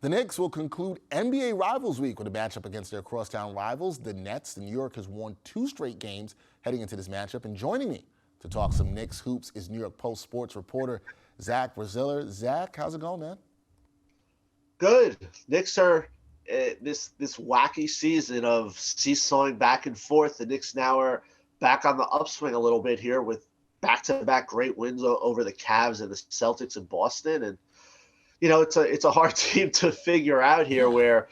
The Knicks will conclude NBA Rivals Week with a matchup against their crosstown rivals, the Nets. New York has won 2 straight games heading into this matchup. And joining me to talk some Knicks hoops is New York Post sports reporter Zach Braziller. Zach, how's it going, man? Good. Knicks are this wacky season of seesawing back and forth. The Knicks now are back on the upswing a little bit here with back-to-back great wins over the Cavs and the Celtics in Boston. And it's a hard team to figure out here where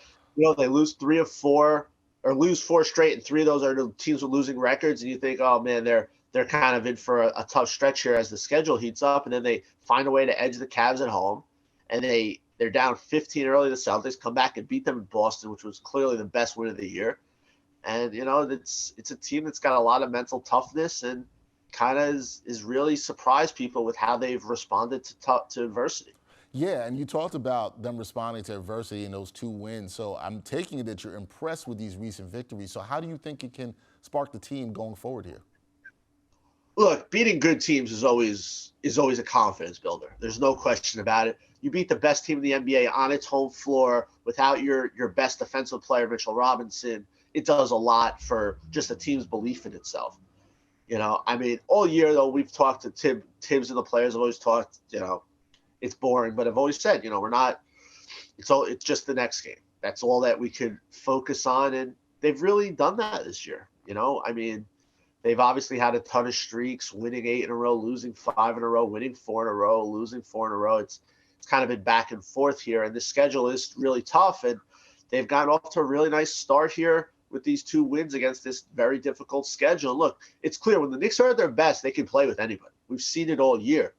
they lose 3 of 4 or lose 4 straight, and 3 of those are the teams with losing records, and you think, oh man, they're kind of in for a tough stretch here as the schedule heats up, and then they find a way to edge the Cavs at home, and they're down 15 early. The Celtics come back and beat them in Boston, which was clearly the best win of the year. And it's a team that's got a lot of mental toughness and kind of is really surprised people with how they've responded to adversity. Yeah, and you talked about them responding to adversity in those 2 wins. So I'm taking it that you're impressed with these recent victories. So how do you think it can spark the team going forward here? Look, beating good teams is always a confidence builder. There's no question about it. You beat the best team in the NBA on its home floor without your best defensive player, Mitchell Robinson. It does a lot for just the team's belief in itself. All year though, we've talked to Tibbs and the players have always talked, it's boring, but I've always said, we're not. It's just the next game. That's all that we could focus on, and they've really done that this year. They've obviously had a ton of streaks, winning 8 in a row, losing 5 in a row, winning 4 in a row, losing 4 in a row. It's kind of been back and forth here, and the schedule is really tough, and they've gotten off to a really nice start here with these 2 wins against this very difficult schedule. Look, it's clear when the Knicks are at their best, they can play with anybody. We've seen it all year,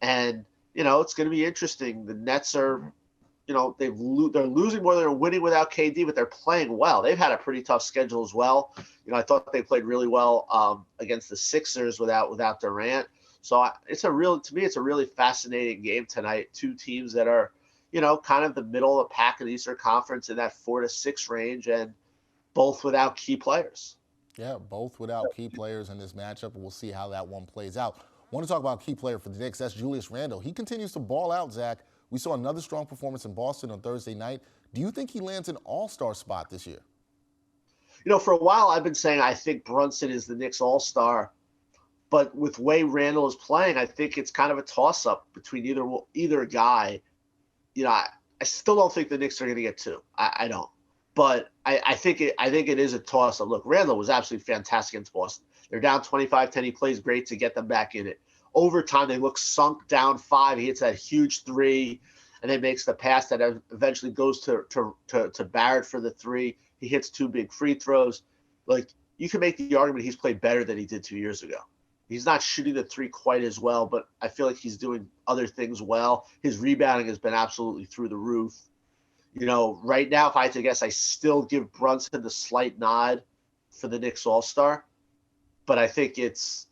and it's going to be interesting. The Nets are, they're losing more than they're winning without KD, but they're playing well. They've had a pretty tough schedule as well. I thought they played really well against the Sixers without Durant. So to me, it's a really fascinating game tonight. 2 teams that are, kind of the middle of the pack in the Eastern Conference in that 4 to 6 range, and both without key players. Yeah, both without key players in this matchup, and we'll see how that one plays out. I want to talk about a key player for the Knicks. That's Julius Randle. He continues to ball out, Zach. We saw another strong performance in Boston on Thursday night. Do you think he lands an all-star spot this year? For a while I've been saying I think Brunson is the Knicks all-star, but with the way Randle is playing, I think it's kind of a toss-up between either guy. I still don't think the Knicks are going to get 2. I don't. But I think it is a toss-up. Look, Randle was absolutely fantastic against Boston. They're down 25-10. He plays great to get them back in it. Overtime, they look sunk down 5. He hits that huge 3, and then makes the pass that eventually goes to Barrett for the 3. He hits 2 big free throws. Like, you can make the argument he's played better than he did 2 years ago. He's not shooting the 3 quite as well, but I feel like he's doing other things well. His rebounding has been absolutely through the roof. Right now, if I had to guess, I still give Brunson the slight nod for the Knicks All-Star. But I think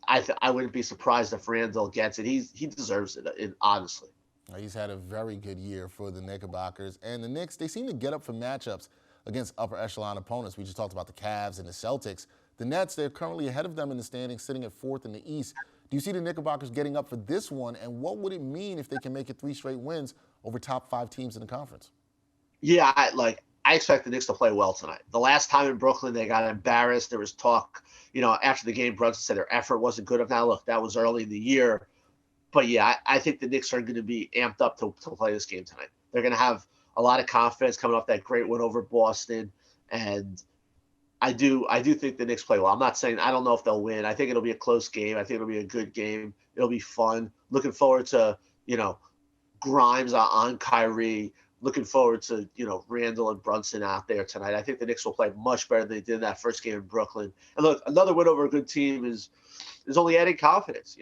I wouldn't be surprised if Randle gets it. He deserves it, honestly. He's had a very good year for the Knickerbockers. And the Knicks, they seem to get up for matchups against upper echelon opponents. We just talked about the Cavs and the Celtics. The Nets, they're currently ahead of them in the standings, sitting at 4th in the East. Do you see the Knickerbockers getting up for this one? And what would it mean if they can make it 3 straight wins over top 5 teams in the conference? Yeah, I expect the Knicks to play well tonight. The last time in Brooklyn, they got embarrassed. There was talk, after the game, Brunson said their effort wasn't good enough. Now, look, that was early in the year. But, yeah, I think the Knicks are going to be amped up to play this game tonight. They're going to have a lot of confidence coming off that great win over Boston. And I do think the Knicks play well. I'm not saying I don't know if they'll win. I think it'll be a close game. I think it'll be a good game. It'll be fun. Looking forward to, Grimes on Kyrie. Looking forward to, Randle and Brunson out there tonight. I think the Knicks will play much better than they did in that first game in Brooklyn. And look, another win over a good team is only adding confidence.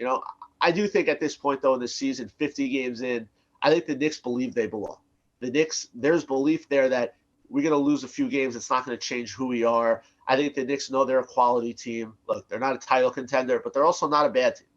I do think at this point, though, in the season, 50 games in, I think the Knicks believe they belong. The Knicks, there's belief there that we're going to lose a few games. It's not going to change who we are. I think the Knicks know they're a quality team. Look, they're not a title contender, but they're also not a bad team.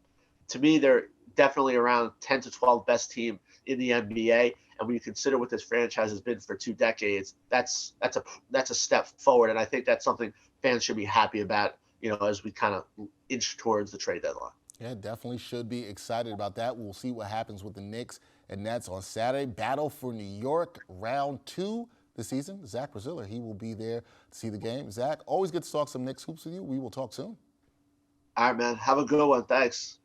To me, they're definitely around 10 to 12 best team in the NBA. And when you consider what this franchise has been for 2 decades, that's a step forward. And I think that's something fans should be happy about, as we kind of inch towards the trade deadline. Yeah, definitely should be excited about that. We'll see what happens with the Knicks and Nets on Saturday. Battle for New York, round 2 this season. Zach Braziller, he will be there to see the game. Zach, always good to talk some Knicks hoops with you. We will talk soon. All right, man. Have a good one. Thanks.